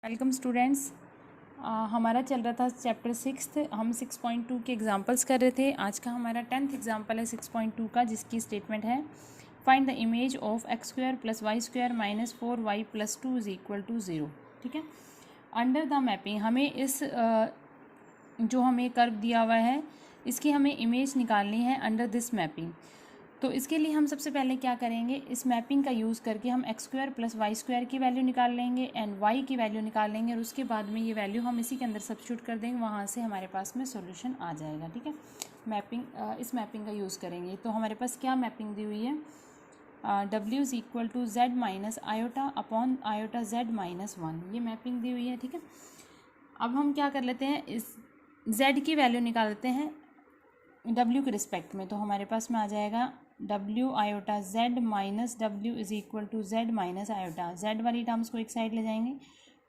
Welcome students. हमारा चल रहा था चैप्टर 6। हम 6.2 के एग्जांपल्स कर रहे थे। आज का हमारा 10th एग्जांपल है 6.2 का, जिसकी स्टेटमेंट है find the image of x² + y² - 4y + 2 = 0। ठीक है। अंडर द मैपिंग हमें इस जो हमें कर्व दिया हुआ है इसकी हमें इमेज निकालनी है अंडर दिस मैपिंग। तो इसके लिए हम सबसे पहले क्या करेंगे, इस मैपिंग का यूज़ करके हम x² + y² की वैल्यू निकाल लेंगे एंड y की वैल्यू निकाल लेंगे, और उसके बाद में ये वैल्यू हम इसी के अंदर सब्स्टिट्यूट कर देंगे, वहाँ से हमारे पास में सॉल्यूशन आ जाएगा। ठीक है। इस मैपिंग का यूज़ करेंगे। तो हमारे पास क्या मैपिंग दी हुई है, w = z - i upon i z - 1, ये मैपिंग दी हुई है। ठीक है। अब हम क्या कर लेते हैं, इस z की वैल्यू निकाल लेते हैं w के रिस्पेक्ट में। तो हमारे पास में आ जाएगा w i z minus w = z minus i। z वाली टर्म्स को एक साइड ले जाएंगे,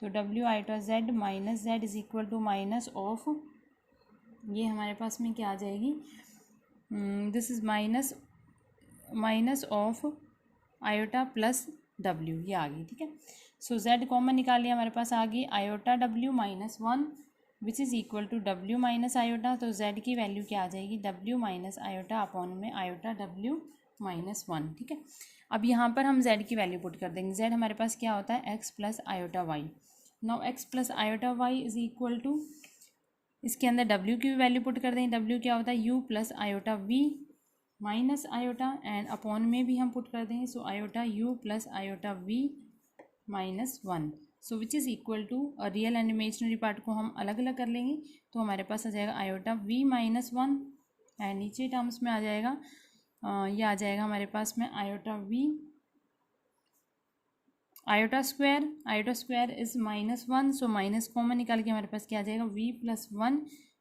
तो w i z minus z = minus of, ये हमारे पास में क्या आ जाएगी, this is minus of i plus w, ये आ गई। ठीक है। सो z कॉमन निकाल लिया, हमारे पास आ गई i w minus 1 which is equal to w minus i। तो z की वैल्यू क्या आ जाएगी, w माइनस i अपॉन में i w माइनस 1। ठीक है। अब यहाँ पर हम z की वैल्यू पुट कर देंगे। z हमारे पास क्या होता है, x plus i y। Now x plus i y is equal to, इसके अंदर w की भी वैल्यू पुट कर देंगे। w क्या होता है, u plus i v minus i, and upon में भी हम पुट कर देंगे। So i u plus i v minus 1, so which is equal to, real and imaginary part को हम अलग अलग कर लेंगे। तो हमारे पास आ जाएगा i v माइनस 1, एंड नीचे टर्म्स में आ जाएगा ये आ जाएगा हमारे पास में i square is minus 1, so minus common निकाल के हमारे पास क्या आ जाएगा, v plus 1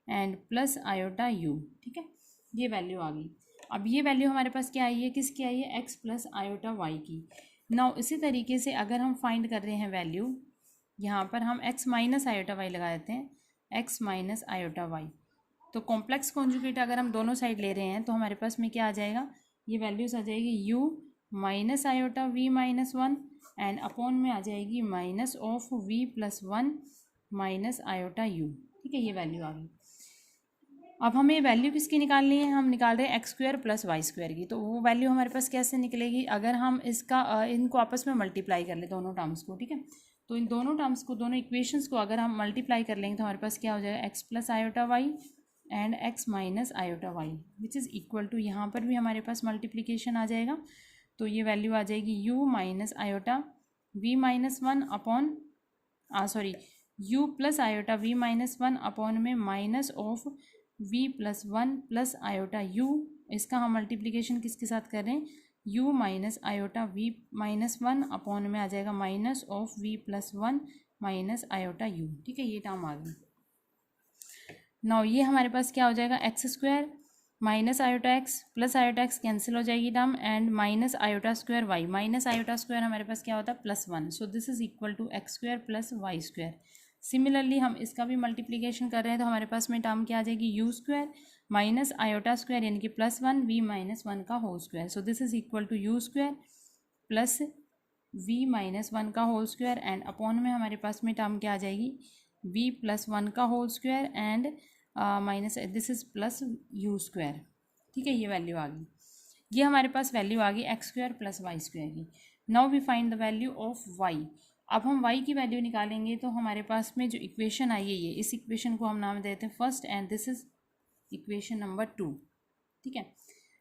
and plus i u। ठीक है। ये वैल्यू आ गई। अब ये वैल्यू हमारे पास क्या आई है, किसकी आई है, x प्लस i y की। नाउ इसी तरीके से अगर हम फाइंड कर रहे हैं वैल्यू, यहाँ पर हम x माइनस i y लगा देते हैं, x माइनस i y। तो कॉम्प्लेक्स कॉन्जुगेट अगर हम दोनों साइड ले रहे हैं तो हमारे पास में क्या आ जाएगा, ये वैल्यूज आ जाएगी u minus i v minus 1 and upon में आ जाएगी minus of v plus 1 minus i u। ठीक है, ये वैल्यू आ गई। अब हमें वैल्यू किसकी निकालनी है, हम निकाल रहे हैं x² + y² की। तो वो वैल्यू हमारे पास कैसे निकलेगी, अगर हम इनको आपस में मल्टीप्लाई कर ले दोनों टर्म्स को। ठीक है। तो इन दोनों टर्म्स को, दोनों इक्वेशंस को अगर हम मल्टीप्लाई कर लेंगे तो हमारे पास क्या हो जाएगा, x plus i y and x minus i y which is equal to, यहाँ पर भी हमारे पास मल्टीप्लीकेशन आ जाएगा। तो ये वैल्यू आ जाएगी u minus i v minus 1 upon u plus i v minus 1 upon में minus of v plus 1 plus i u। इसका हम मल्टीप्लीकेशन किसके साथ कर रहे हैं, u minus i v minus 1 upon में आ जाएगा minus of v plus 1 minus i u। ठीक है, ये टर्म आ गई। नाउ ये हमारे पास क्या हो जाएगा, x² minus i x plus i x cancel हो जाएगी term, and minus i² y minus i² हमारे पास क्या होता है, plus 1। So this is equal to x² plus y²। Similarly हम इसका भी मल्टीप्लीकेशन कर रहे हैं तो हमारे पास में टर्म क्या आ जाएगी, u² माइनस i² यानी कि प्लस 1 v माइनस 1 का whole square. So this is equal to u² plus v minus 1 का होल स्क्वायर, एंड अपॉन में हमारे पास में टर्म क्या आ जाएगी, v प्लस 1 का whole square and minus this is plus u²। ठीक है, ये वैल्यू आ गई। ये हमारे पास वैल्यू आ गई x² प्लस y² की। Now we find the value of y। अब हम y की वैल्यू निकालेंगे तो हमारे पास में जो इक्वेशन आई है, ये इस इक्वेशन को हम नाम देते हैं first, and this is equation number 2। ठीक है।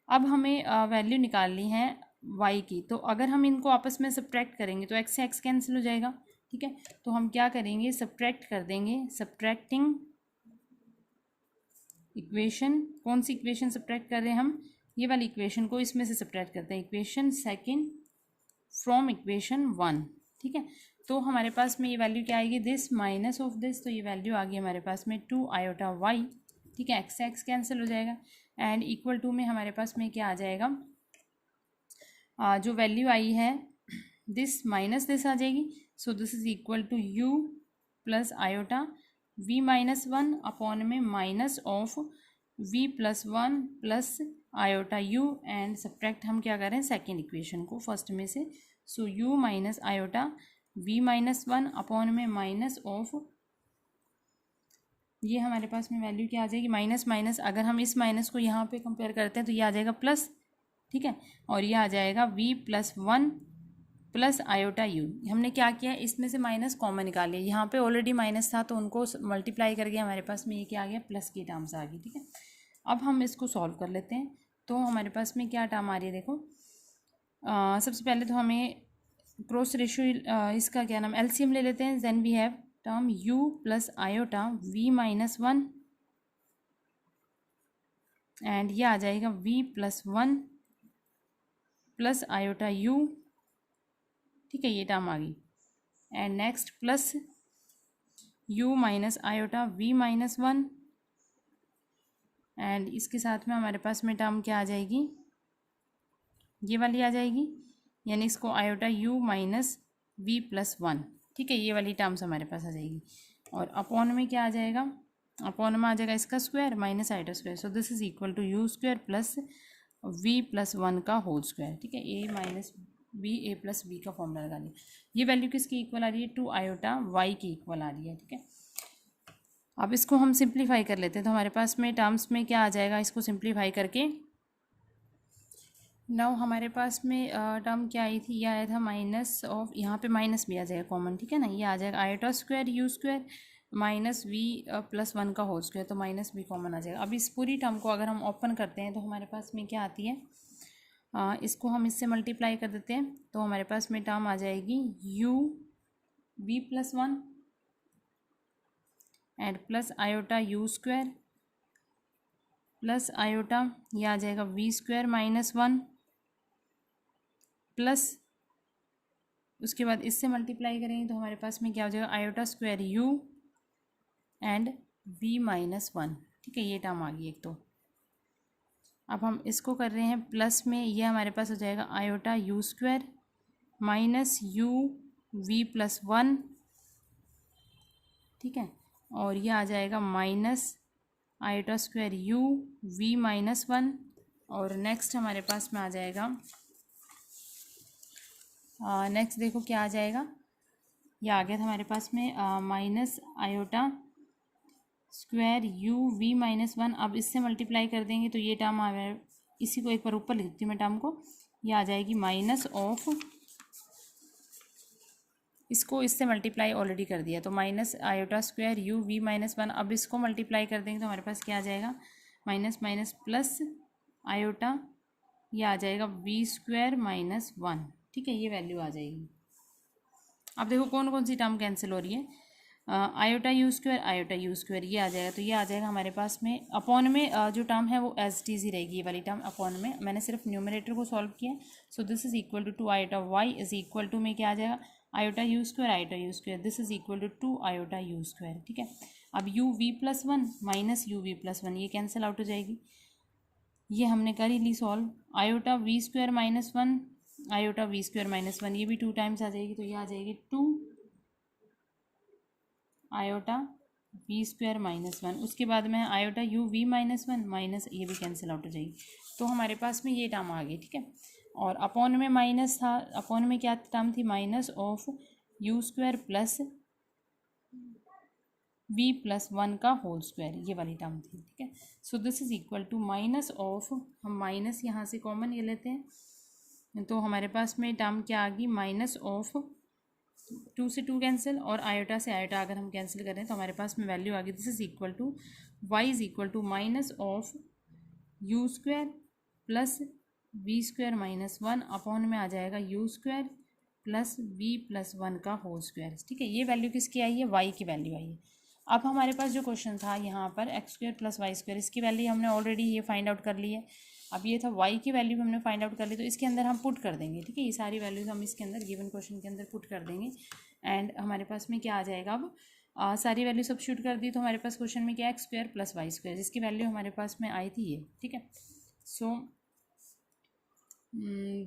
अब हमें वैल्यू निकालनी है y की। तो अगर हम इनको आपस में सब्ट्रैक्ट करेंगे तो x से x कैंसिल हो जाएगा। ठीक है। तो हम क्या करेंगे, सब्ट्रैक्ट कर देंगे, सब्ट्रैक्टिंग इक्वेशन। कौन सी इक्वेशन सब्ट्रैक्ट कर रहे हैं हम, ये वाली इक्वेशन को इसमें से सब्ट्रैक्ट करते हैं, इक्वेशन सेकंड फ्रॉम इक्वेशन 1। ठीक है। तो हमारे पास में ये वैल्यू क्या आएगी, दिस माइनस ऑफ दिस, तो ये वैल्यू आ गई हमारे पास में 2 i y। ठीक है, x से x कैंसिल हो जाएगा, एंड इक्वल टू में हमारे पास में क्या आ जाएगा, जो वैल्यू आई है दिस माइनस दिस आ जाएगी। So this is equal to u plus i v minus 1 upon में minus of v plus 1 plus i u, and subtract हम क्या कर रहे हैं, सेकेंड इक्वेशन को फर्स्ट में से। सो u minus i v-1 upon में माइनस ऑफ, ये हमारे पास में वैल्यू क्या आ जाएगी, माइनस माइनस, अगर हम इस माइनस को यहाँ पे कंपेयर करते हैं तो ये आ जाएगा प्लस, ठीक है, और ये आ जाएगा v+1 प्लस आयोटा यू। हमने क्या किया, इसमें से माइनस कॉमन निकाल लिया, यहाँ पे ऑलरेडी माइनस था तो उनको मल्टीप्लाई करके हमारे पास में ये क्या आ गया, प्लस की टर्म्स आ गई, ठीक है। अब हम इसको सॉल्व कर लेते हैं, तो हमारे पास में क्या टर्म आ रही है, देखो सबसे पहले तो हमें क्रॉस रेशियो इसका क्या नाम एलसीएम ले लेते हैं। Then we have term u plus iota v-1 and ये आ जाएगा v+1 प्लस आयोटा u, ठीक है, ये टर्म आ गई। And next plus u minus iota v-1 and इसके साथ में हमारे पास में टर्म क्या आ जाएगी, ये वाली आ जाएगी, यानी इसको आयोटा u माइनस v+1, ठीक है, ये वाली टर्म्स हमारे पास आ जाएगी। और अपॉन में क्या आ जाएगा, अपॉन में आ जाएगा इसका square minus iota square, so this is equal to u square plus v+1 का होल स्क्वायर, ठीक है, a minus b a plus b का फॉर्मूला लगा लिया। ये वैल्यू किसकी इक्वल आ रही है, 2 आयोटा y की इक्वल आ रही है, ठीक है। अब इसको हम सिंप्लीफाई कर लेते हैं, तो हमारे पास में टर्म्स में क्या आ जाएगा, इसको सिंप्लीफाई करके नाउ हमारे पास में टर्म क्या आई थी, यह आया था माइनस ऑफ, यहाँ पे माइनस भी आ जाएगा कॉमन, ठीक है ना, ये आ जाएगा iota square you square minus v+1 का होल स्क्वायर, तो माइनस भी कॉमन आ जाएगा। अब इस पूरी टर्म को अगर हम ओपन करते हैं तो हमारे पास में क्या आती है, इसको हम इससे मल्टीप्लाई कर देते हैं, तो हमारे पास में टर्म आ जाएगी u v+1 and plus iota u square plus iota, ये आ जाएगा v²-1 प्लस, उसके बाद इससे मल्टीप्लाई करेंगे तो हमारे पास में क्या हो जाएगा, iota square u and v-1, ठीक है, ये टर्म आ गई एक। तो अब हम इसको कर रहे हैं प्लस में, ये हमारे पास हो जाएगा iota u square minus u v+1, ठीक है, और ये आ जाएगा minus iota square u v-1, और नेक्स्ट हमारे पास में आ जाएगा, नेक्स्ट देखो क्या आ जाएगा, ये आ गया था हमारे पास में minus iota square u v-1, अब इससे मल्टीप्लाई कर देंगे तो ये टर्म आ गया, इसी को एक बार ऊपर लिख देती हूँ मैं टर्म को, ये आ जाएगी माइनस ऑफ, इसको इससे मल्टीप्लाई ऑलरेडी कर दिया, तो minus iota square u v-1, अब इसको मल्टीप्लाई कर देंगे तो हमारे पास क्या आ जाएगा, माइनस माइनस प्लस आयोटा, ये आ जाएगा v²-1, ठीक है, ये वैल्यू आ जाएगी। अब देखो कौन कौन सी टर्म कैंसिल हो रही है, आयोटा यू स्क्वायर ये आ जाएगा, तो ये आ जाएगा हमारे पास में, अपॉन में जो टर्म है वो एज टी ही रहेगी, ये वाली टर्म अपॉन में, मैंने सिर्फ न्यूमरेटर को सॉल्व किया, so this is equal to 2 iota y is equal to में क्या आ जाएगा, iota u square, this is equal to 2 iota u square, ठीक है। अब u v+1 minus u v+1 ये कैंसिल आउट हो जाएगी, ये हमने कर ही ली solve, iota v²-1 iota v²-1 ये भी 2 टाइम्स आ जाएगी, तो ये आ जाएगी 2 आयोटा v²-1, उसके बाद में आयोटा u v-1 माइनस, ये भी कैंसिल आउट हो जाएगी, तो हमारे पास में ये टर्म आ गई, ठीक है। और अपॉन में माइनस था, अपॉन में क्या टर्म थी, minus of u square plus v+1 का होल स्क्वायर, ये वाली टर्म थी, ठीक है। So this is equal to minus of, हम माइनस यहाँ से कॉमन ये लेते हैं, तो हमारे पास में टर्म क्या आ गई, माइनस ऑफ 2 से 2 कैंसिल, और आयोटा से आयोटा अगर हम कैंसिल करें तो हमारे पास में वैल्यू आ गई, this is equal to y is equal to minus of u square plus v²-1 upon में आ जाएगा यू स्क्वायर प्लस v+1 का होल स्क्वायर, ठीक है, ये वैल्यू किसकी आई है, y की वैल्यू आई है। अब हमारे पास जो क्वेश्चन था यहाँ पर x² प्लस y², इसकी वैल्यू हमने ऑलरेडी ये फाइंड आउट कर ली है, अब ये था y की वैल्यू भी हमने फाइंड आउट कर ली, तो इसके अंदर हम पुट कर देंगे, ठीक है, ये सारी वैल्यूज हम इसके अंदर गिवन क्वेश्चन के अंदर पुट कर देंगे, एंड हमारे पास में क्या आ जाएगा, अब सारी वैल्यू सब्स्टिट्यूट कर दी तो हमारे पास क्वेश्चन में क्या x² प्लस y², जिसकी वैल्यू हमारे पास में आई थी ये, ठीक है। So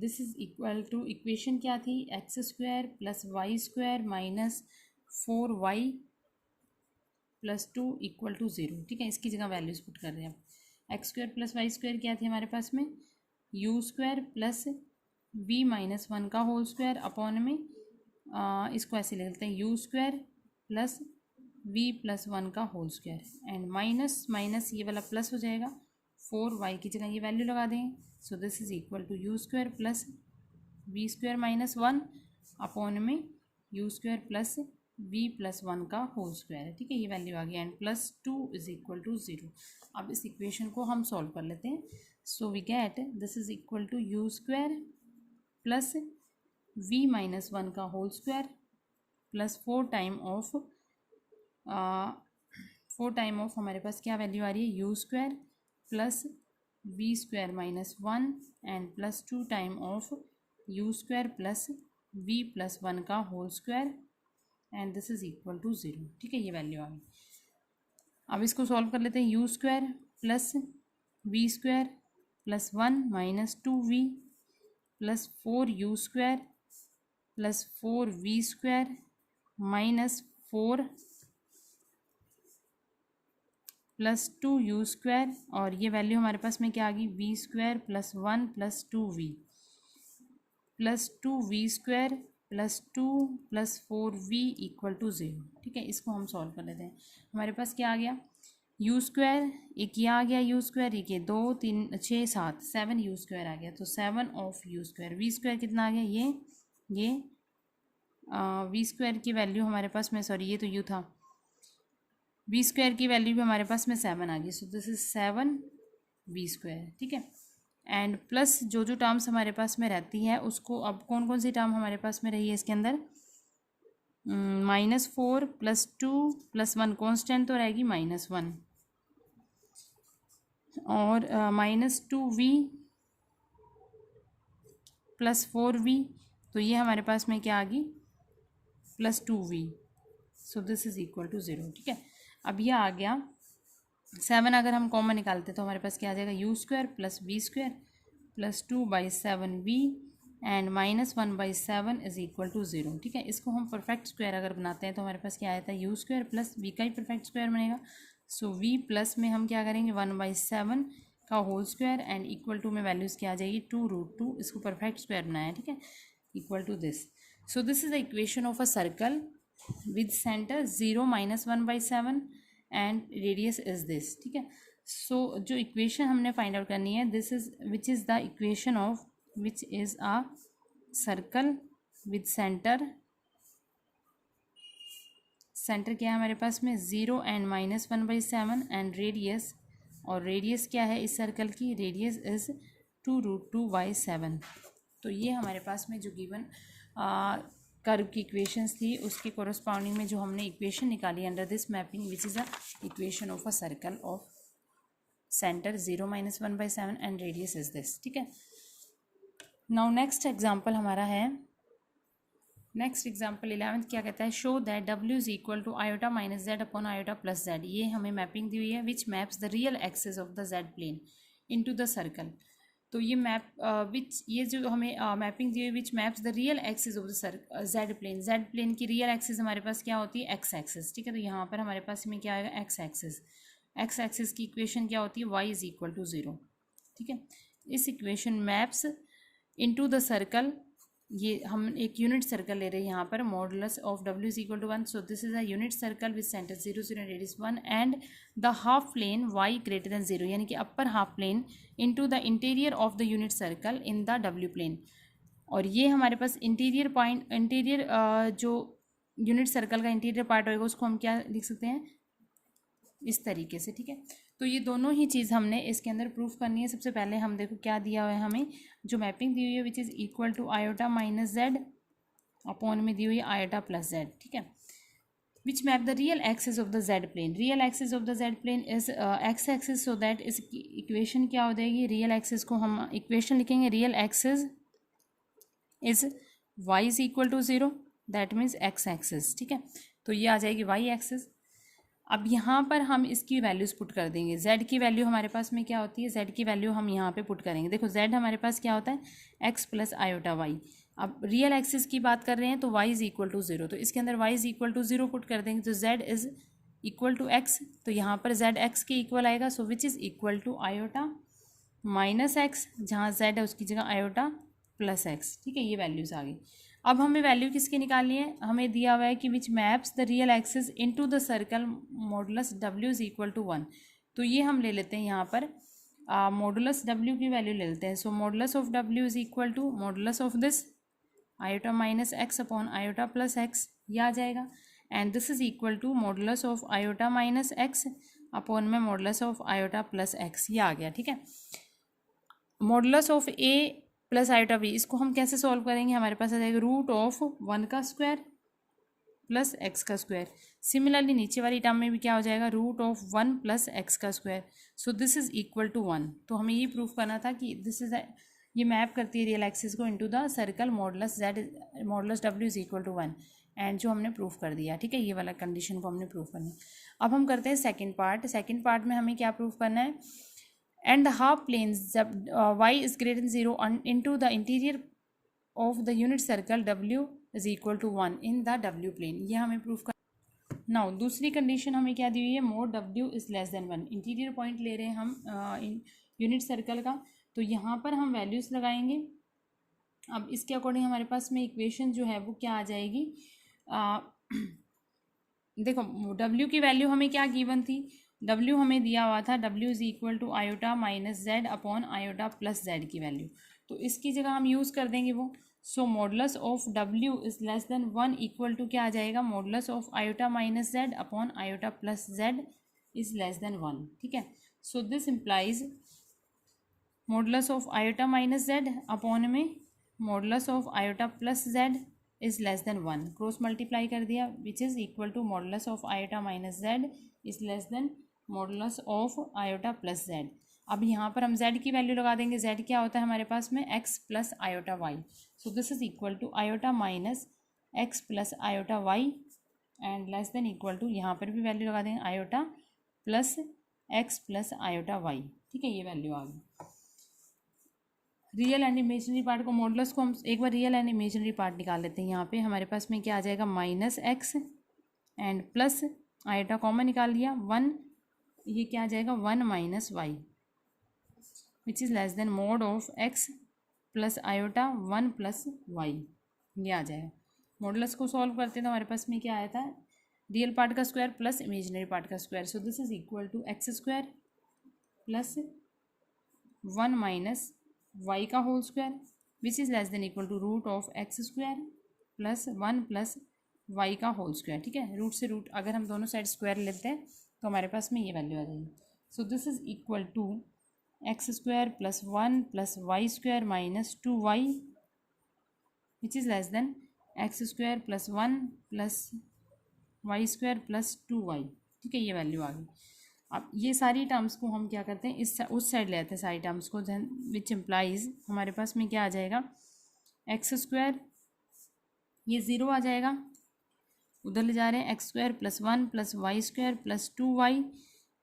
this is equal to, equation क्या थी, x² plus y² minus 4y plus 2 equal to 0, ठीक है, इसकी जगह वैल्यूज पुट कर रहे हैं। x² प्लस y² क्या थी हमारे पास में, u स्क्वायर प्लस v-1 का होल स्क्वायर अपॉन में इसको ऐसे लिख लेते हैं u square plus v plus one का whole square and minus minus ये वाला प्लस हो जाएगा, 4y की जगह ये वैल्यू लगा देंगे। So this is equal to u square plus v square minus one upon में u square plus v plus one का होल स्क्वायर है, ठीक है, ये वैल्यू आ गई and plus 2 is equal to 0। अब इस इक्वेशन को हम सॉल्व कर लेते हैं। So we get this is equal to u square plus v minus one का whole square plus 4 time of हमारे पास क्या वैल्यू आ रही है, u square plus v square minus one and plus 2 time of u square plus v plus one का whole square and this is equal to 0, ठीक है, ये वैल्यू आ गई। अब इसको सॉल्व कर लेते हैं। U square plus v square plus one minus 2v plus 4u square plus 4v square minus 4 plus 2u square और ये वैल्यू हमारे पास में क्या आ गई, v square plus one plus 2v plus 2v square plus 2 plus 4v equal to 0, ठीक है। इसको हम सॉल्व कर लेते हैं। हमारे पास क्या आ गया, यू स्क्वायर एक ये आ गया, यू स्क्वायर एक ये 2 3 6 7 7 यू स्क्वायर आ गया, तो 7 of u square. V square कितना आ गया, ये वी स्क्वायर की वैल्यू हमारे पास में, सॉरी ये तो यू था, वी स्क्वायर की वैल्यू भी हमारे पास में 7 आ गई। सो दिस इज 7 वी स्क्वायर, ठीक है। एंड प्लस जो जो टर्म्स हमारे पास में रहती है उसको, अब कौन कौन सी टर्म हमारे पास में रही है इसके अंदर, -4 प्लस 2 प्लस 1 कॉन्स्टेंट तो रहेगी -1 और -2v प्लस 4v, तो ये हमारे पास में क्या आ गई, plus 2v। So this is equal to 0, ठीक है। अब यह आ गया 7, अगर हम कॉमन निकालते तो हमारे पास क्या आ जाएगा, u square plus v square plus 2/7v and -1/7 is equal to 0, ठीक है। इसको हम परफेक्ट स्क्वायर अगर बनाते हैं तो हमारे पास क्या आता है, यू स्क्वायर प्लस वी का ही परफेक्ट स्क्वायर बनेगा। सो वी प्लस में हम क्या करेंगे, 1/7 का whole square and equal to में वैल्यूज़ क्या आ जाएगी, 2√2, इसको परफेक्ट स्क्वायर बनाया, ठीक है, equal to this. So this is the equation of a circle with centre 0 -1/7 and radius is this, ठीक है। सो जो इक्वेशन हमने फाइंड आउट करनी है, this is which is the equation of which is a circle with centre क्या है हमारे पास में, 0 एंड -1/7 एंड रेडियस, और रेडियस क्या है इस सर्कल की, रेडियस इज 2√2/7। तो ये हमारे पास में जो गिवन कर्व की इक्वेशंस थी उसके कोरस्पॉन्डिंग में जो हमने इक्वेशन निकाली under this mapping which is a equation of a circle of centre 0 -1/7 and radius is this, ठीक है। नाउ नेक्स्ट एग्जांपल हमारा है, नेक्स्ट एग्जांपल 11th क्या कहता है, show that w is equal to iota minus z upon iota plus z। ये हमें mapping दी हुई है which maps the real axis of the z plane into the circle. तो ये मैप विच, ये जो हमें मैपिंग दी हुई which maps the real axis of the z plane की रियल एक्सिस हमारे पास क्या होती है, एक्स एक्सिस, ठीक है। तो यहाँ पर हमारे पास में क्या आएगा, एक्स एक्सिस की इक्वेशन क्या होती है, y इज इक्वल टू 0, ठीक है। इस equation maps into the circle, ये हम एक यूनिट सर्कल ले रहे हैं यहाँ पर, modulus of w is equal to 1। So this is a unit circle with centre 0 0 radius 1 and the half plane y greater than 0, यानी कि upper half plane into the interior of the unit circle in the w plane. और ये हमारे पास interior जो unit circle का interior part होगा उसको हम क्या लिख सकते हैं, इस तरीके से, ठीक है। तो ये दोनों ही चीज़ हमने इसके अंदर प्रूफ करनी है। सबसे पहले हम देखो क्या दिया हुआ है हमें, जो मैपिंग दी हुई है which is equal to iota minus z upon में दी हुई है आयोटा प्लस जेड, ठीक है, which map the real axis of the z plane. Real axis of the z plane is x axis, so that इस equation क्या हो जाएगी, रियल एक्सिस को हम इक्वेशन लिखेंगे, real axis is y is equal to 0, that means x axis, ठीक है। तो ये आ जाएगी वाई एक्सिस। अब यहाँ पर हम इसकी वैल्यूज़ पुट कर देंगे। z की वैल्यू हमारे पास में क्या होती है, z की वैल्यू हम यहाँ पे पुट करेंगे। देखो z हमारे पास क्या होता है, x प्लस आयोटा y। अब रियल एक्सिस की बात कर रहे हैं तो y इज़ इक्वल टू 0, तो इसके अंदर y is equal to 0 put कर देंगे, तो z is equal to x, तो यहाँ पर z x के इक्वल आएगा। So which is equal to iota minus x, जहाँ z है उसकी जगह आयोटा प्लस x, ठीक है, ये वैल्यूज़ आ गई। अब हमें वैल्यू किसकी निकालनी है, हमें दिया हुआ है कि which maps the real axis into the circle modulus डब्ल्यू इज इक्वल टू 1। तो ये हम ले लेते हैं यहाँ पर मॉडुलस डब्ल्यू की वैल्यू ले लेते हैं। सो मॉडुलस ऑफ डब्ल्यू is equal to modulus of this iota minus x upon iota plus x, ये आ जाएगा। And this is equal to modulus of iota minus x upon में modulus of iota plus x, ये आ गया। ठीक है, modulus of a plus iota b, इसको हम कैसे सॉल्व करेंगे, हमारे पास आ जाएगा रूट ऑफ 1 का स्क्वायर प्लस एक्स का स्क्वायर। सिमिलरली नीचे वाली टर्म में भी क्या हो जाएगा, रूट ऑफ 1 प्लस एक्स का square. So this is equal to 1। तो हमें ये प्रूफ करना था कि दिस इज ये मैप करती है रियल एक्सिस को into the circle modulus z modulus डब्ल्यू इज इक्वल टू 1, एंड जो हमने प्रूफ कर दिया। ठीक है, ये वाला कंडीशन को हमने प्रूफ करना है। अब हम करते हैं सेकंड पार्ट। सेकंड पार्ट में हमें क्या प्रूफ करना है, एंड द हाफ प्लेन्स जब y is greater than 0 into the interior of the unit circle डब्ल्यू is equal to 1 in the W plane, ये हमें प्रूफ कर। नाउ दूसरी कंडीशन हमें क्या दी हुई है, mode W is less than 1। Interior point ले रहे हैं हम यूनिट सर्कल का, तो यहाँ पर हम वैल्यूज लगाएंगे। अब इसके अकॉर्डिंग हमारे पास में इक्वेशन जो है वो क्या आ जाएगी, देखो W की वैल्यू हमें क्या गिवन थी, W हमें दिया हुआ था W is equal to iota minus z upon iota plus z की वैल्यू। तो इसकी जगह हम यूज़ कर देंगे वो। So modulus of W is less than 1 equal to क्या आ जाएगा, modulus of iota minus z upon iota plus z is less than 1। ठीक है, so this implies modulus of iota minus z upon में modulus of iota plus z is less than 1। Cross multiply कर दिया, which is equal to modulus of iota minus z is less than modulus of iota plus z. अब यहाँ पर हम z की value लगा देंगे। z क्या होता है हमारे पास में, x plus iota y. So this is equal to iota minus x plus iota y and less than equal to, यहाँ पर भी वैल्यू लगा देंगे, iota plus x plus iota y. ठीक है, ये वैल्यू आ गई। रियल एंड इमेजिनरी पार्ट को, मॉडुलस को हम एक बार रियल एंड इमेजिनरी पार्ट निकाल लेते हैं। यहाँ पे हमारे पास में क्या आ जाएगा, minus x and plus iota common निकाल लिया 1, ये क्या आ जाएगा 1 minus y which is less than mod of x plus iota 1 plus y, ये आ जाएगा। मॉडुलस को सॉल्व करते हैं तो हमारे पास में क्या आया था, रियल पार्ट का स्क्वायर प्लस इमेजिनरी पार्ट का square. So this is equal to x square plus 1 minus y का whole square which is less than equal to root of x square plus 1 plus y का whole square. ठीक है, root से root अगर हम दोनों side square लेते हैं तो हमारे पास में ये वैल्यू आ जाएगी। So this is equal to x square plus 1 plus y square minus 2y which is less than x square plus 1 plus y square plus 2y। ठीक है, ये वैल्यू आ गई। अब ये सारी टर्म्स को हम क्या करते हैं, उस साइड ले आते हैं सारी टर्म्स को, विच इम्प्लाइज हमारे पास में क्या आ जाएगा, एक्स स्क्वायर ये 0 आ जाएगा, उधर ले जा रहे हैं x square plus 1 plus y square plus 2y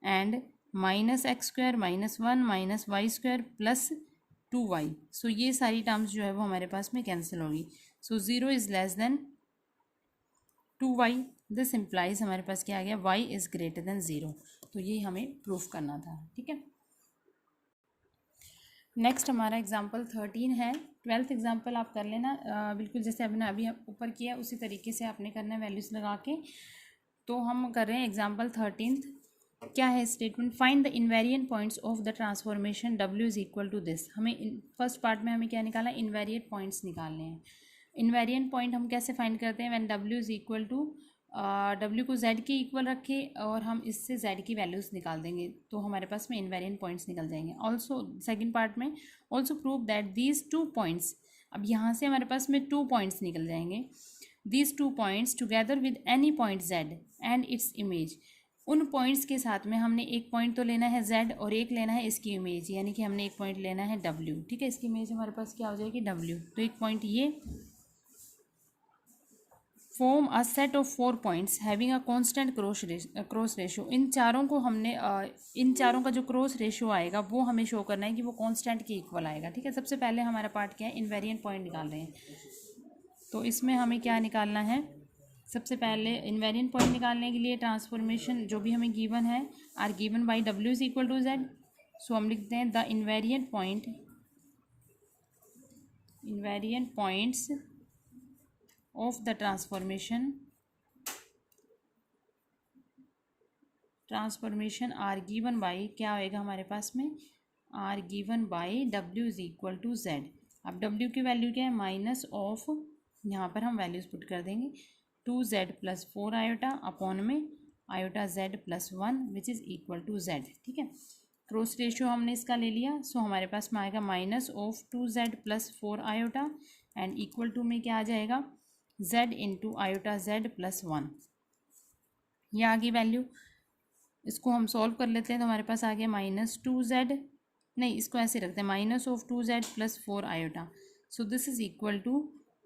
and minus x square minus 1 minus y square plus 2y। So ये सारी टर्म्स जो है वो हमारे पास में कैंसिल होगी। सो 0 is less then 2y, this implies हमारे पास क्या आ गया, y इज़ ग्रेटर देन 0। तो ये हमें प्रूफ करना था। ठीक है, नेक्स्ट हमारा एग्जाम्पल 13 है। 12th एग्जाम्पल आप कर लेना बिल्कुल जैसे आपने अभी ऊपर किया उसी तरीके से आपने करना है वैल्यूज़ लगा के। तो हम कर रहे हैं एग्जाम्पल 13th। क्या है statement, find the invariant points of the transformation W is equal to this. हमें फर्स्ट पार्ट में हमें क्या निकालना है, इनवेरिएंट पॉइंट्स निकालने हैं। इनवेरिएंट पॉइंट हम कैसे फाइंड करते हैं, when W is equal to W को Z के इक्वल रखे और हम इससे Z की वैल्यूज़ निकाल देंगे तो हमारे पास में इनवेरिएंट पॉइंट्स निकल जाएंगे। ऑल्सो सेकंड पार्ट में also prove that these 2 points, अब यहाँ से हमारे पास में 2 पॉइंट्स निकल जाएंगे। These 2 points together with any point Z and its image, उन पॉइंट्स के साथ में हमने एक पॉइंट तो लेना है Z और एक लेना है इसकी इमेज, यानी कि हमने एक पॉइंट लेना है W। ठीक है, इसकी इमेज हमारे पास क्या हो जाएगी W। तो एक पॉइंट ये form a set of 4 points having a constant cross ratio. इन चारों को हमने इन चारों का जो क्रॉस रेशो आएगा वो हमें शो करना है कि वो कांस्टेंट के इक्वल आएगा। ठीक है, सबसे पहले हमारा पार्ट क्या है, इनवेरिएंट पॉइंट निकाल रहे हैं। तो इसमें हमें क्या निकालना है, सबसे पहले इनवेरिएंट पॉइंट निकालने के लिए ट्रांसफॉर्मेशन जो भी हमें गिवन है are given by W is equal to Z। सो हम लिखते हैं the invariant points of the transformation are given by क्या होएगा हमारे पास में, आर गिवन बाई डब्ल्यू इज इक्वल टू जेड। अब डब्ल्यू की वैल्यू क्या है, माइनस ऑफ, यहाँ पर हम वैल्यूज पुट कर देंगे, 2z प्लस 4 आयोटा अपॉन में iota z plus 1 which is equal to z। ठीक है, क्रॉस रेशियो हमने इसका ले लिया, सो हमारे पास में आएगा minus of 2z plus 4 iota and equal to में क्या आ जाएगा, z into iota z plus 1। ये आ गई वैल्यू। इसको हम सॉल्व कर लेते हैं तो हमारे पास आ गया -2z, नहीं इसको ऐसे रखते हैं, minus of 2z plus 4 iota, so this is equal to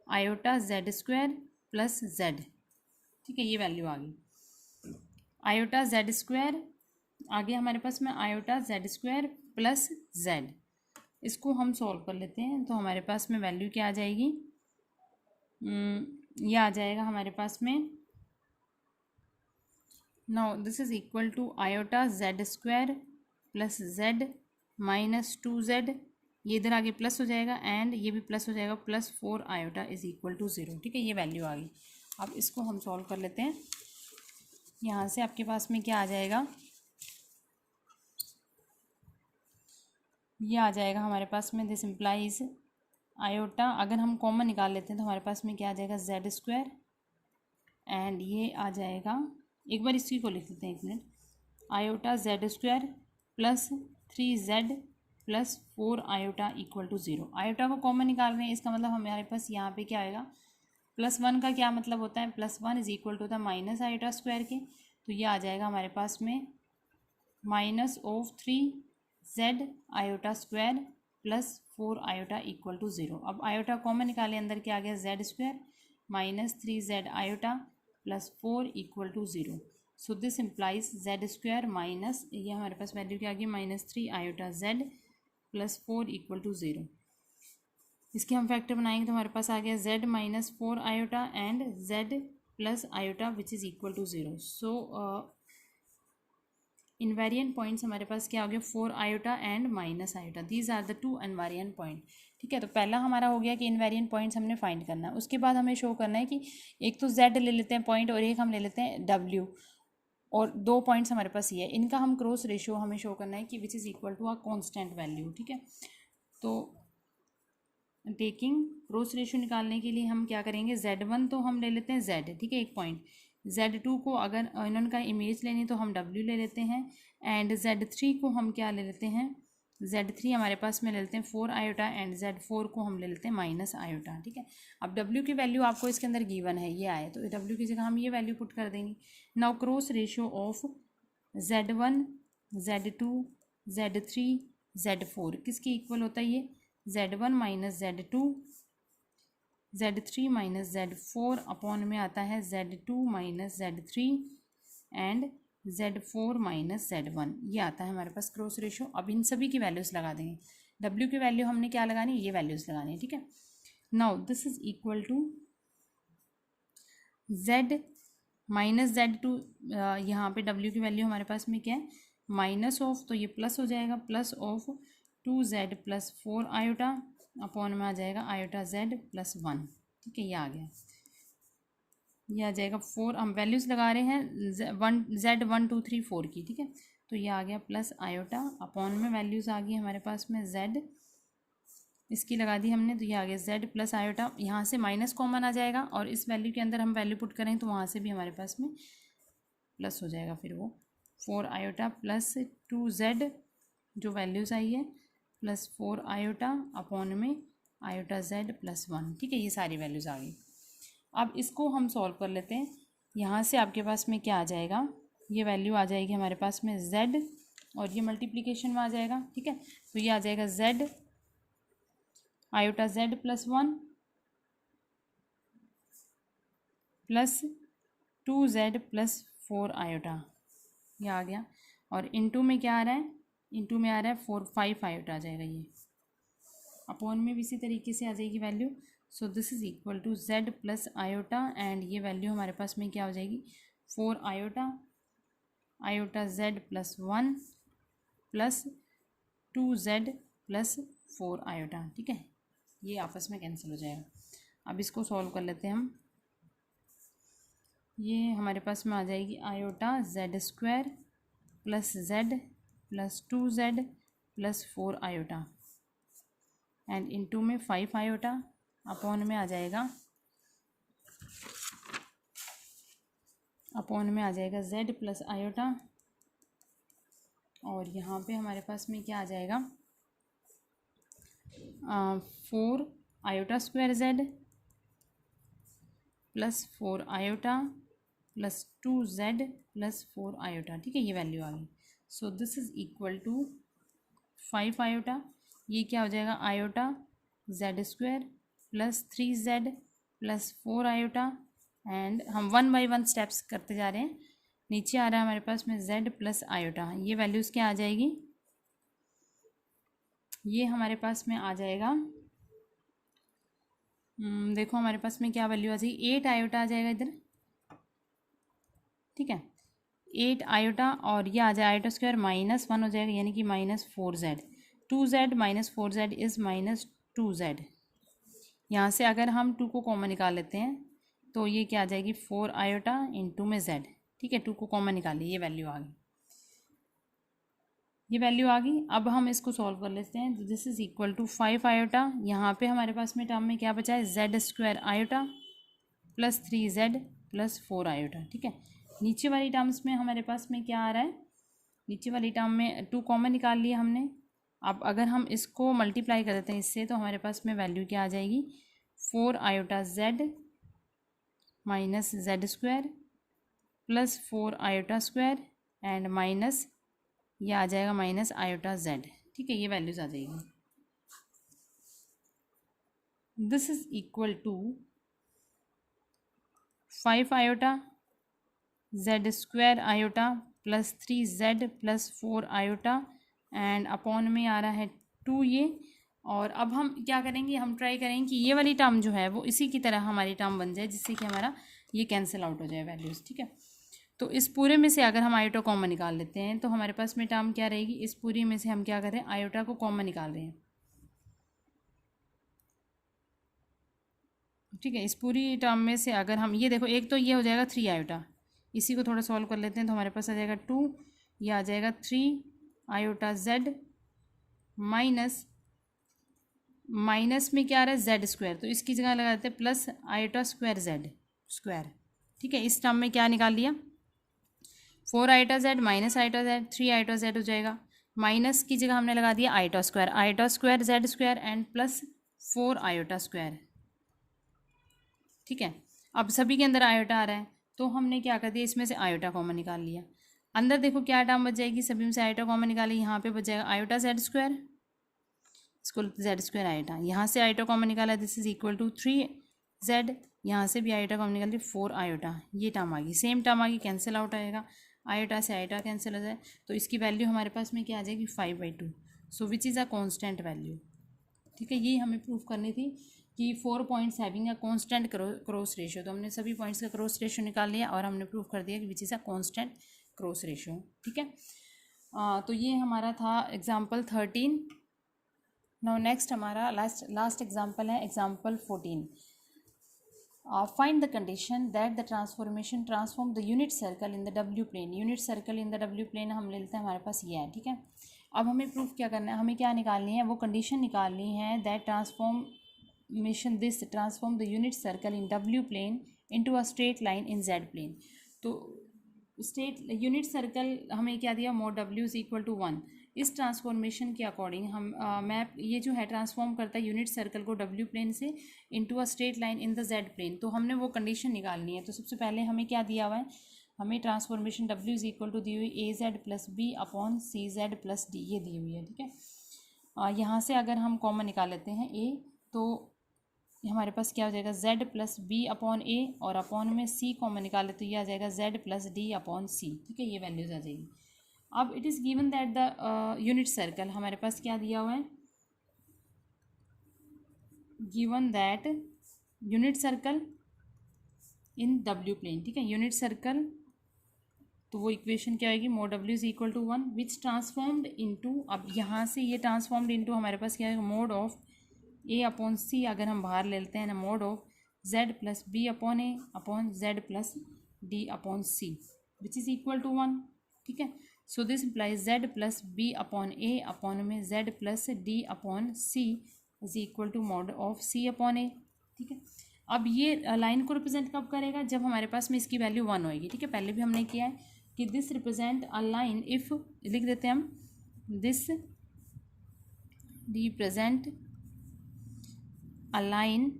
iota z square plus z। ठीक है, ये वैल्यू आ गई, आयोटा z स्क्वायर आ गया हमारे पास में, iota z square plus z। इसको हम सॉल्व कर लेते हैं तो हमारे पास में वैल्यू क्या आ जाएगी, ये आ जाएगा हमारे पास में, now this is equal to iota z square plus z minus 2z, ये इधर आगे प्लस हो जाएगा एंड ये भी प्लस हो जाएगा, plus 4 iota is equal to 0। ठीक है, ये वैल्यू आ गई। अब इसको हम सॉल्व कर लेते हैं, यहाँ से आपके पास में क्या आ जाएगा, ये आ जाएगा हमारे पास में, दिस इम्प्लाइज आयोटा, अगर हम कॉमन निकाल लेते हैं तो हमारे पास में क्या आ जाएगा, z स्क्वायर एंड ये आ जाएगा, एक बार इसी को लिख लेते हैं, 1 minute, iota z square plus 3z plus 4 iota equal to 0। Iota को कॉमन निकाल रहे हैं, इसका मतलब हमारे पास यहाँ पे क्या आएगा, +1 का क्या मतलब होता है, +1 is equal to the minus iota square के, तो ये आ जाएगा हमारे पास में minus of 3z iota square plus 4 iota equal to 0। अब आयोटा कॉमन निकाले, अंदर क्या आ गया, z square minus 3z iota plus 4 equal to 0। So this implies z square minus, ये हमारे पास वैल्यू क्या आ गई, -3 iota z plus 4 equal to 0। इसके हम फैक्टर बनाएंगे तो हमारे पास आ गया z minus 4 iota and z plus iota which is equal to 0। So invariant points हमारे पास क्या हो गया, 4 iota and minus iota, these are the 2 invariant point. ठीक है, तो पहला हमारा हो गया कि इनवेरिएंट पॉइंट्स हमने फाइंड करना है। उसके बाद हमें शो करना है कि एक तो z ले लेते हैं पॉइंट और एक हम ले लेते हैं w, और 2 पॉइंट्स हमारे पास ये है, इनका हम क्रॉस रेशियो हमें शो करना है कि which is equal to a constant value. ठीक है, तो टेकिंग क्रॉस रेशियो निकालने के लिए हम क्या करेंगे, z1 तो हम ले लेते हैं z, ठीक है, एक पॉइंट, z2 को अगर इन्होंने का इमेज लेनी तो हम w ले लेते हैं एंड z3 को हम क्या ले लेते हैं, z3 हमारे पास में ले लेते हैं 4 आयोटा एंड z4 को हम ले लेते हैं माइनस आयोटा। ठीक है, अब w की वैल्यू आपको इसके अंदर गिवन है, ये आए तो w की जगह हम ये वैल्यू पुट कर देंगे। Now cross ratio of z1 z2 z3 z4 किसके इक्वल होता है, ये z1 minus z2 z3 minus z4 upon में आता है z2 minus z3 and z4 minus z1, ये आता है हमारे पास क्रॉस रेशियो। अब इन सभी की वैल्यूज़ लगा देंगे, w की वैल्यू हमने क्या लगानी, ये वैल्यूज़ लगानी है। ठीक है, now this is equal to z minus z2, यहाँ पे w की वैल्यू हमारे पास में क्या है, माइनस ऑफ, तो ये प्लस हो जाएगा, plus of 2z plus 4 iota upon में आ जाएगा आयोटा z प्लस 1। ठीक है, ये आ गया, ये आ जाएगा 4, हम वैल्यूज़ लगा रहे हैं z1 2 3 4 की। ठीक है, तो ये आ गया प्लस आयोटा अपॉन में वैल्यूज़ आ गई हमारे पास में z, इसकी लगा दी हमने, तो ये आ गया z प्लस आयोटा, यहाँ से माइनस कॉमन आ जाएगा और इस वैल्यू के अंदर हम वैल्यू पुट करें तो वहाँ से भी हमारे पास में प्लस हो जाएगा, फिर वो 4 आयोटा प्लस 2z जो वैल्यूज़ आई है प्लस 4 आयोटा अपॉन में आयोटा z प्लस 1। ठीक है, ये सारी वैल्यूज़ आ गई। अब इसको हम सॉल्व कर लेते हैं, यहाँ से आपके पास में क्या आ जाएगा, ये वैल्यू आ जाएगी हमारे पास में z और ये मल्टीप्लिकेशन में आ जाएगा। ठीक है, तो ये आ जाएगा z iota z plus 1 plus 2z plus 4 iota, ये आ गया, और इनटू में क्या आ रहा है, इनटू में आ रहा है 5 आयोटा आ जाएगा, ये अपॉन में भी इसी तरीके से आ जाएगी value. So this is equal to z plus iota and ये वैल्यू हमारे पास में क्या हो जाएगी, 4 iota iota z plus 1 plus 2z plus 4 iota. ठीक है, ये आपस में कैंसिल हो जाएगा। अब इसको सॉल्व कर लेते हैं हम, ये हमारे पास में आ जाएगी iota z square plus Z plus 2z plus 4 iota and into में 5 आयोटा अपॉन में आ जाएगा z प्लस आयोटा, और यहाँ पे हमारे पास में क्या आ जाएगा 4 iota square z plus 4 iota plus 2z plus 4 iota. ठीक है, ये वैल्यू आ गई। So this is equal to 5 iota, ये क्या हो जाएगा iota z square plus 3z plus 4 iota, and हम 1 बाई 1 स्टेप्स करते जा रहे हैं। नीचे आ रहा है हमारे पास में z प्लस आयोटा, ये वैल्यूज़ क्या आ जाएगी, ये हमारे पास में आ जाएगा देखो हमारे पास में क्या वैल्यू आ जाएगी 8 आयोटा आ जाएगा इधर। ठीक है, 8 आयोटा और ये आ जाए आयोटा स्क्वायर -1 हो जाएगा, यानी कि -4z। 2z minus 4z is -2z। यहाँ से अगर हम 2 को कॉमन निकाल लेते हैं तो ये क्या आ जाएगी 4 आयोटा इंटू में z। ठीक है, 2 को कॉमन निकालिए, ये वैल्यू आ गई, ये वैल्यू आ गई। अब हम इसको सॉल्व कर लेते हैं। This is equal to 5 iota, यहाँ पे हमारे पास में टर्म में क्या बचा है Z square iota plus 3z plus 4 iota. ठीक है, नीचे वाली टर्म्स में हमारे पास में क्या आ रहा है, नीचे वाली टर्म में 2 कॉमन निकाल लिया हमने। अब अगर हम इसको मल्टीप्लाई कर देते हैं इससे तो हमारे पास में वैल्यू क्या आ जाएगी 4 iota z minus Z square plus 4 iota square and minus ये आ जाएगा माइनस आयोटा z। ठीक है, ये वैल्यूज आ जाएगी। This is equal to 5 iota z square iota plus 3z plus 4 iota and upon में आ रहा है 2 ये। और अब हम क्या करेंगे, हम ट्राई करेंगे कि ये वाली टर्म जो है वो इसी की तरह हमारी टर्म बन जाए, जिससे कि हमारा ये कैंसिल आउट हो जाए वैल्यूज़। ठीक है, तो इस पूरे में से अगर हम आयोटा कॉमन निकाल लेते हैं तो हमारे पास में टर्म क्या रहेगी, इस पूरी में से हम क्या कर रहे हैं आयोटा को कॉमन निकाल रहे हैं। ठीक है, इस पूरी टर्म में से अगर हम ये देखो, एक तो ये हो जाएगा 3 आयोटा, इसी को थोड़ा सॉल्व कर लेते हैं तो हमारे पास आ जाएगा 2, ये आ जाएगा 3 आयोटा z माइनस में क्या आ रहा है जेड स्क्वायर, तो इसकी जगह लगा देते हैं plus iota square Z square. ठीक है, इस टर्म में क्या निकाल लिया 4 iota Z minus iota Z, 3 iota Z हो जाएगा, माइनस की जगह हमने लगा दिया iota square Z square and plus 4 iota square. ठीक है, अब सभी के अंदर आयोटा आ रहा है तो हमने क्या कर दिया इसमें से आयोटा कॉमन निकाल लिया। अंदर देखो क्या टर्म बच जाएगी, सभी में से आयोटा कॉमन निकाली, यहाँ पे बच जाएगा आयोटा जेड स्क्वायर, इसको जेड स्क्वायर आयोटा, यहाँ से आयोटा कॉमन निकाला, this is equal to 3z, यहाँ से भी आयोटा कॉमन निकाली 4 आयोटा, ये टर्म आ गई, सेम टर्म आ गई, कैंसिल आउट आएगा, आयोटा से आयोटा कैंसिल हो जाए तो इसकी वैल्यू हमारे पास में क्या आ जाएगी 5/2। So which is a constant value. ठीक है, ये हमें प्रूफ करनी थी कि 4 points having a constant cross ratio, तो हमने सभी पॉइंट्स का क्रॉस रेशियो निकाल लिया और हमने प्रूफ कर दिया कि which is a constant cross ratio. ठीक है, तो ये हमारा था एग्जाम्पल 13। नाउ नेक्स्ट हमारा लास्ट एग्जाम्पल है example 14। Find the condition that the transform the unit circle in the W plane. Unit circle in the W plane हम ले लेते हैं, हमारे पास ये है। ठीक है, अब हमें प्रूफ क्या करना है, हमें क्या निकालनी है, वो कंडीशन निकालनी है that transform the unit circle in W plane into a straight line in z plane. तो स्ट्रेट यूनिट सर्कल हमें क्या दिया mod w is equal to 1। इस ट्रांसफॉर्मेशन के अकॉर्डिंग हम मैप ये जो है ट्रांसफॉर्म करता है यूनिट सर्कल को w प्लेन से into a straight line in the z plane. तो हमने वो कंडीशन निकालनी है। तो सबसे पहले हमें क्या दिया हुआ है, हमें transformation w is equal to दी हुई az plus B upon C z plus D, ये दी हुई है। ठीक है, यहाँ से अगर हम कॉमन निकाल लेते हैं a तो हमारे पास क्या हो जाएगा z प्लस बी अपॉन ए, और अपॉन में c कॉमन निकाले तो ये आ जाएगा z plus D upon C. ठीक है, ये वैल्यूज आ जाएगी। अब it is given that the unit circle, हमारे पास क्या दिया हुआ है, given that unit circle in w plane. ठीक है, यूनिट सर्कल, तो वो इक्वेशन क्या आएगी mod w is equal to 1 which transformed into, अब यहाँ से ये ट्रांसफॉर्म्ड इनटू हमारे पास क्या है mod of a upon c, अगर हम बाहर ले लेते हैं ना mod of z plus B upon A upon z plus D upon c which is equal to 1, ठीक है। So this implies z plus B upon A upon में z plus D upon c is equal to mod of c upon a, ठीक है। अब ये line को represent कब करेगा, जब हमारे पास में इसकी वैल्यू 1 होएगी, ठीक है। पहले भी हमने किया है कि this represent a line, if लिख देते हैं हम, this represent a line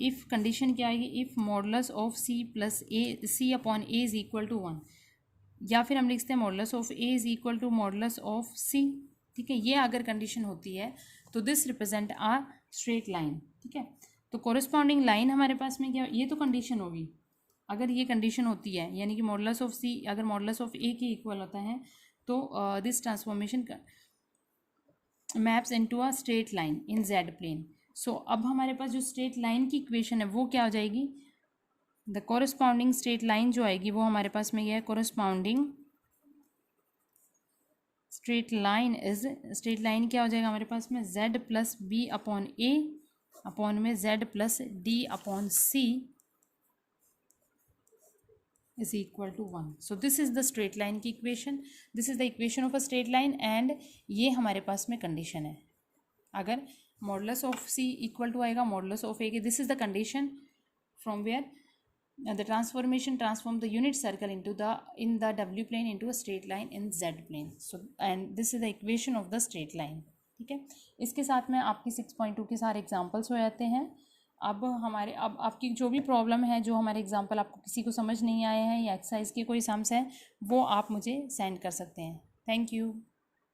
if condition क्या आएगी, if modulus of c plus a c upon a is equal to 1, या फिर हम लिखते हैं modulus of a is equal to modulus of c, ठीक है। ये अगर कंडीशन होती है तो this represent a straight line, ठीक है। तो कोरिस्पॉन्डिंग लाइन हमारे पास में क्या, ये तो कंडीशन होगी, अगर ये कंडीशन होती है यानी कि मॉडुलस ऑफ सी अगर मॉडुलस ऑफ ए के इक्वल होता है तो this transformation maps into a straight line in z plane. सो अब हमारे पास जो स्ट्रेट लाइन की इक्वेशन है वो क्या हो जाएगी, द कोरिस्पॉन्डिंग स्ट्रेट लाइन जो आएगी वो हमारे पास में ये है, corresponding straight line is, straight line क्या हो जाएगा हमारे पास में, जेड प्लस बी अपॉन ए अपॉन में z plus D upon C is equal to 1. So this is the straight line की equation, this is the equation of a straight line and ये हमारे पास में condition है, अगर modulus of c equal to आएगा modulus of a के, this is the condition from where the transformation transform the unit circle into the in the w plane into a straight line in z plane. So and this is the equation of the straight line, ठीक है। इसके साथ में आपकी 6.2 के सारे examples हो जाते हैं। अब आपकी जो भी प्रॉब्लम है, जो हमारे एग्जाम्पल आपको किसी को समझ नहीं आए हैं या एक्सरसाइज के कोई सम्स हैं, वो आप मुझे सेंड कर सकते हैं। Thank you.